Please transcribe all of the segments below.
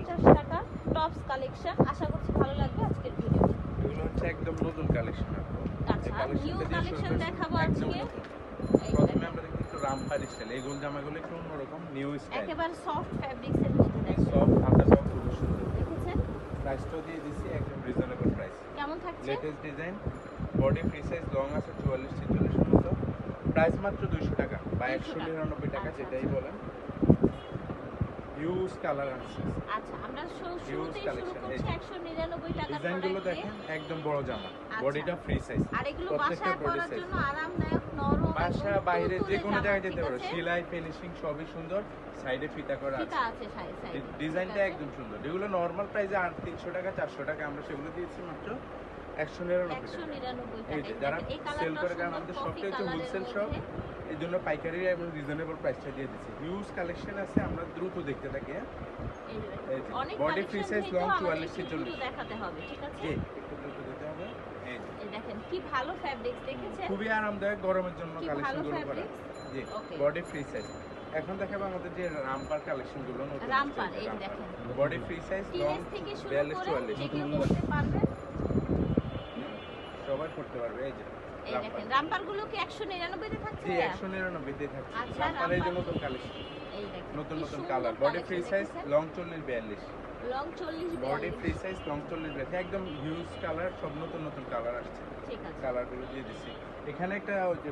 250 টাকা tops collection. আশা করছি ভালো লাগবে আজকের ভিডিওটি। এগুলো হচ্ছে একদম নতুন কালেকশন। আচ্ছা, নিউ কালেকশন দেখাবো আজকে। প্রথমে আমরা দেখি একটু রামপার স্টাইল। এই গোল জামাগুলো একটু অন্যরকম নিউ স্টাইল। একেবারে সফট ফ্যাব্রিক্স এর মধ্যে দেখেন। সফট হাতাটাও খুব সুন্দর। দেখেছেন? প্রাইসটাও দিয়ে দিছি একদম রিজনেবল প্রাইস। কেমন থাকছে? Latest design, body free size, long আছে 44 46 মতো। প্রাইস মাত্র 200 টাকা বা 199 টাকা যেটাই বলেন। ইউজ কালার আছে। আচ্ছা, আমরা শুরুতেই শুরু করছি 199 টাকা। ডিজাইনগুলো দেখেন একদম বড় জামা, বডিটা ফ্রি সাইজ। আর এগুলো বাসায় পরার জন্য আরামদায়ক, নরম, বাসা বাইরে যে কোনো জায়গায় যেতে পারো। সেলাই ফিনিশিং সবই সুন্দর, সাইডে ফিতা করা আছে। ফিতা আছে সাইডে। ডিজাইনটা একদম সুন্দর। এগুলো নরমাল প্রাইসে 300 টাকা 400 টাকা, আমরা সেগুলো দিয়েছি মাত্র 199 টাকা। যারা সেল করে, কারণ আমাদের শপটা হচ্ছে হোলসেল শপ, এই জন্য পাইকারি এবং রিজনেবল প্রাইসটা দিয়ে দিচ্ছি। হিউজ কালেকশন আছে, আমরা দ্রুত দেখতে থাকি। বডি ফ্রি সাইজ, লং 44 46 দেখাতে হবে, ঠিক আছে? একটু দ্রুত দিতে হবে। এই দেখেন কি ভালো ফ্যাব্রিক্স, দেখেছেন? খুবই আরামদায়ক, গরমের জন্য কালেকশনগুলো করা। জি, বডি ফ্রি সাইজ। এখন দেখাবো আমাদের যে রামপার কালেকশনগুলো নতুন। রামপার এই দেখেন, বডি ফ্রি সাইজ, লং 42 44 এগুলো করতে পারবেন, সবাই করতে পারবে। এই যে এই দেখেন রামপারগুলো কি 199 তে থাকছে? জি, 199 তে থাকছে। আচ্ছা, রামপারের জন্য নতুন কালেকশন, এই দেখেন নতুন নতুন colour. Body free size, long 40 42, long 40 body free size, long 40 42, একদম হিউজ কালার, সব নতুন নতুন কালার আসছে। ঠিক আছে, কালারগুলো দিয়ে দিছি। এখানে একটা ওই যে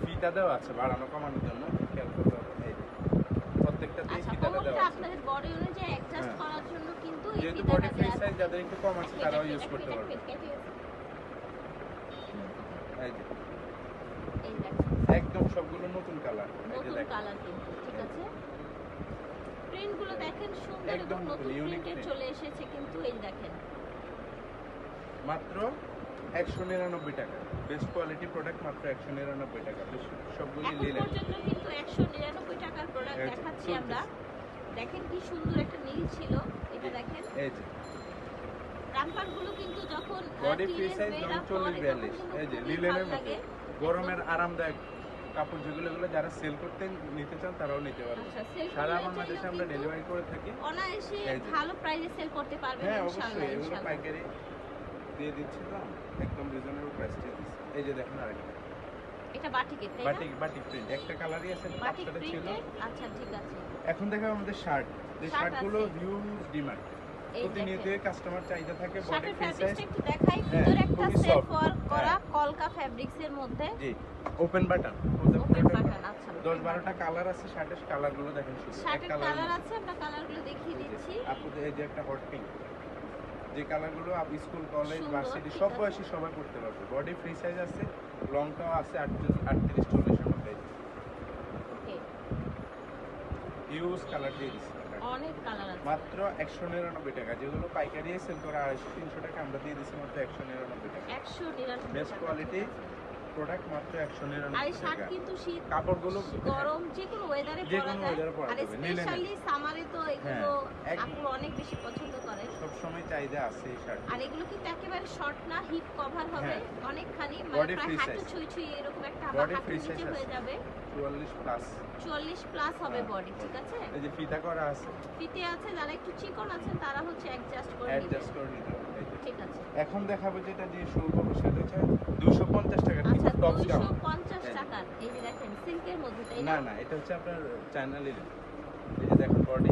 ফিতা দেওয়া আছে বাড়ানো কমানোর জন্য, খেয়াল করতে হবে। এই প্রত্যেকটাতে ফিতাটা দেওয়া আছে আপনাদের বডি অনুযায়ী অ্যাডজাস্ট করার জন্য, কিন্তু এই যেহেতু ফিতাটা বডি ফ্রি সাইজ যাদের একটু কম আছে তারাও ইউজ করতে পারবে। এই যে এই দেখেন একদম সবগুলো নতুন কালার। এই যে নতুন দেখেন কালার কিন্তু, ঠিক আছে? প্রিন্টগুলো দেখেন সুন্দর, একদম এবং নতুন ইউনিক প্রিন্টে চলে এসেছে কিন্তু। এই দেখেন মাত্র 199 টাকা। বেস্ট কোয়ালিটি প্রোডাক্ট, মাত্র 199 টাকা। সবগুলো এখন লিলেন। পর্যন্ত কিন্তু 199 টাকার প্রোডাক্ট দেখাচ্ছি আমরা। দেখেন কি সুন্দর একটা নীল ছিল, এটা দেখেন। এই যে রামপারগুলো কিন্তু যখন বডি ফ্রি সাইজ, লং 40 42, এই যে লিলেনের মধ্যে গরমের আরামদায়ক কাপড় যেগুলো, এগুলো যারা সেল করতে নিতে চান তারাও নিতে পারবে। সারা বাংলাদেশে আমরা ডেলিভারি করে থাকি। অনায়াসে ভালো প্রাইসে সেল করতে পারবেন হ্যাঁ, ইনশাআল্লাহ। অবশ্যই এগুলো পাইকারি দিয়ে দিচ্ছি, তো একদম রিজনেবল প্রাইস দিয়ে দিচ্ছি। এই যে দেখেন আরেকটা, এটা বাটিকের, তাই না? বাটিক প্রিন্ট, একটা কালারই আছে, বাটিক পাঁচটা ছিল। প্রিন্ট, আচ্ছা ঠিক আছে। এখন দেখাবো আমাদের শার্ট। এই শার্টগুলো হিউজ ডিমান্ড, প্রতিনিয়ত কাস্টমার চাহিদা থাকে। বডি ফ্রি সাইজ একটু দেখাই, ভিতরে একটা সেলফ ওয়ার্ক করা কলকা ফ্যাব্রিক্স এর মধ্যে। জি, ওপেন বাটন, ওপেন বাটন। আচ্ছা, 10 12টা কালার আছে শার্টের। কালারগুলো দেখেন, শুধু এক শার্টের কালার কালার আছে, আমরা কালারগুলো দেখিয়ে দিচ্ছি। আপনাদের এই যে একটা হট পিঙ্ক, যে কালারগুলো আপনি স্কুল, কলেজ, ভার্সিটি সব বয়সী সবাই পড়তে পারবে। বডি ফ্রি সাইজ আছে, লংটাও আছে 38 40 এর মধ্যে। ওকে, ইউজ কালার দিয়ে দিচ্ছি, অনেক কালার আছে, মাত্র 199 টাকা। যেগুলো পাইকারি সেল করে 250 300 টাকা, আমরা দিয়ে দিচ্ছি মাত্র 199 টাকা। 199 বেস্ট কোয়ালিটি প্রোডাক্ট, মাত্র 199 আর এই শার্ট টাকা। কিন্তু শীত, কাপড়গুলো গরম, যে কোনো ওয়েদারে পরা যায়। আর স্পেশালি সামারে তো এগুলো আপুর অনেক বেশি পছন্দ করে, সব সময় চাহিদা আছে এই শার্ট। আর এগুলো কিন্তু একেবারে শর্ট না, হিপ কভার হবে অনেকখানি, বডি মানে ফ্রি প্রায় হাঁটু সাইজ, ছুঁই ছুঁই এরকম একটা বডি হাঁটু ফ্রি নিচে সাইজ হয়ে যাবে। 44 প্লাস, 44 প্লাস হবে বডি, ঠিক আছে? এই যে ফিতা করা আছে, ফিতে আছে, যারা একটু চিকন আছেন তারা হচ্ছে অ্যাডজাস্ট করে নিতে হবে। ঠিক আছে, এখন দেখাবো যেটা দিয়ে শুরু করবো, সেটা হচ্ছে 250 টাকা। আচ্ছা, টপ জামা 250 টাকা। এই যে দেখেন সিল্কের মধ্যে, তাই না? না, এটা হচ্ছে আপনার চায়না লিলেন। এই যে দেখেন বডি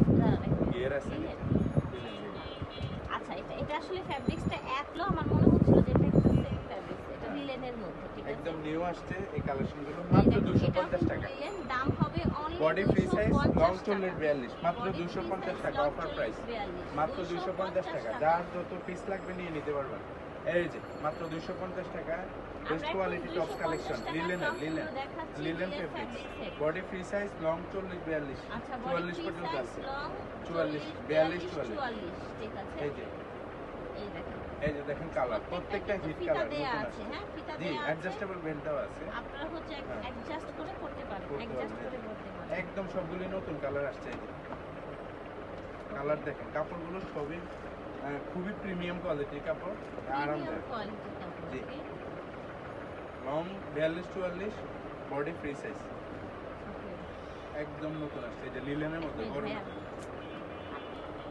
গিয়ার আছে। আচ্ছা, এটা আসলে ফ্যাব্রিক্সটা একলো, আমার মনে হচ্ছিল যে এটা একটা সেম ফ্যাব্রিক্স। এটা লিলেনের মধ্যে, ঠিক আছে? একদম নিউ আসছে এই কালেকশনগুলো, মাত্র 250 টাকা। লিলেন, দাম হবে only body free size, long 40 250 42, মাত্র 250 টাকা। অফার প্রাইস মাত্র 250 টাকা। যার যত পিস লাগবে নিয়ে নিতে পারবেন। এই যে মাত্র 250 টাকা। Best quality tops collection, linen fabrics. Body free size, long 40 42, আচ্ছা, 44 পর্যন্ত আছে। 44 42 44, ঠিক আছে? এই যে এই দেখেন, এই যে দেখেন কালার, প্রত্যেকটা হিট কালার দেয়া নতুন আছে। আছে। হ্যাঁ, ফিতা জি, দেয়া আছে, অ্যাডজাস্টেবল বেল্টও আছে। আপনারা হচ্ছে অ্যাডজাস্ট করে পড়তে পারবেন, অ্যাডজাস্ট করে পড়তে পারবেন। একদম সবগুলি নতুন কালার আসছে। এই যে কালার দেখেন, কাপড়গুলো সবই খুবই প্রিমিয়াম কোয়ালিটির কাপড়, আরামদায়ক। কোয়ালিটি কাপড়। জি, লং 42 44, বডি ফ্রি সাইজ, একদম নতুন আসছে। এই যে লিলেনের মধ্যে গরম।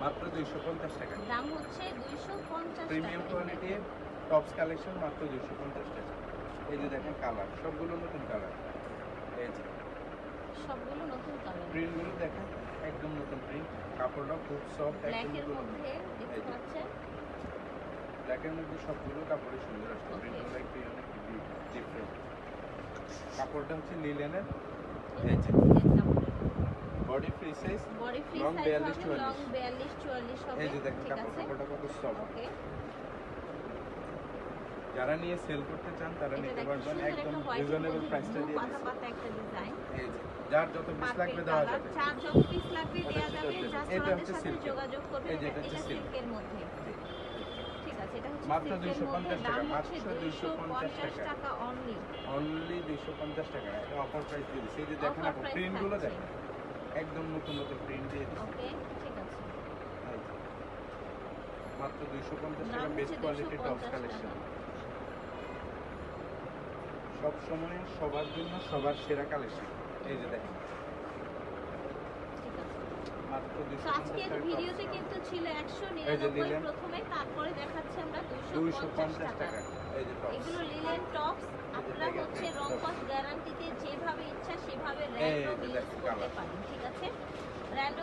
মাত্র 250 টাকা। দাম হচ্ছে 250 টাকা। প্রিমিয়াম কোয়ালিটি টপস কালেকশন মাত্র 250 টাকা। এই যে দেখেন কালার, সবগুলো নতুন কালার। এই যে সবগুলো নতুন কালার। প্রিন্টগুলো দেখেন একদম নতুন প্রিন্ট, কাপড়টা খুব সফট, একদম ব্ল্যাকের নতুন। মধ্যে দেখতে পাচ্ছেন, ব্ল্যাকের মধ্যে সবগুলো কাপড়ই সুন্দর আসছে, প্রিন্টগুলো একটু অনেক ডিফারেন্ট। কাপড়টা হচ্ছে লিলেনের। এই যে body free size, body free long size 42 হবে, লং 44। 42 44 হবে। এই যে দেখেন ঠিক আছে, কাপড়টা কত সফট। ওকে। যারা নিয়ে সেল করতে চান তারা এটা নিতে দেখেন পারবেন, সুন্দর একদম একটা হোয়াইট রিজনেবল প্রাইসটা দিয়ে পাতা দিচ্ছি। পাতা একটা ডিজাইন। এই যে যার যত পিস লাগবে দেওয়া যাবে। চার যত পিস লাগবে দেওয়া যাবে, জাস্ট এটা আমাদের হচ্ছে সাথে সিল্ক, যোগাযোগ করবেন। এই যে এটা এটা হচ্ছে সিল্ক। সিল্কের মধ্যে। ঠিক আছে, এটা হচ্ছে মাত্র সিল্কের মধ্যে, 250 দাম টাকা, হচ্ছে মাত্র 250 টাকা অনলি। অনলি 250 টাকা। এটা অফার প্রাইস দিয়ে দিচ্ছি। এই যে দেখেন Offer আপু price প্রিন্টগুলো থাকছে। দেখেন একদম নতুন নতুন প্রিন্ট দিয়ে দিচ্ছি। ওকে, ঠিক আছে। এই যে, মাত্র 250 দাম টাকা, বেস্ট হচ্ছে কোয়ালিটি টপস 250 কালেকশন। টাকা। সব সময় সবার জন্য সবার সেরা কালেকশন। এই যে দেখেন ঠিক আছে। মাত্র তো 250 আজকের টাকা ভিডিওতে টপস। কিন্তু ছিল এই যে 199 লিলেন। প্রথমে, তারপরে দেখাচ্ছি আমরা 250 250 টাকা। টাকা। এই যে টপস। এগুলো লিলেন টপস, আপনারা দেখেন, হচ্ছে এই রং tops। কস গ্যারান্টিতে যেভাবে ইচ্ছা সেভাবে এই র্যান্ডম যে ইউজ দেখেন করতে colour। পারেন। ঠিক আছে, র্যান্ডম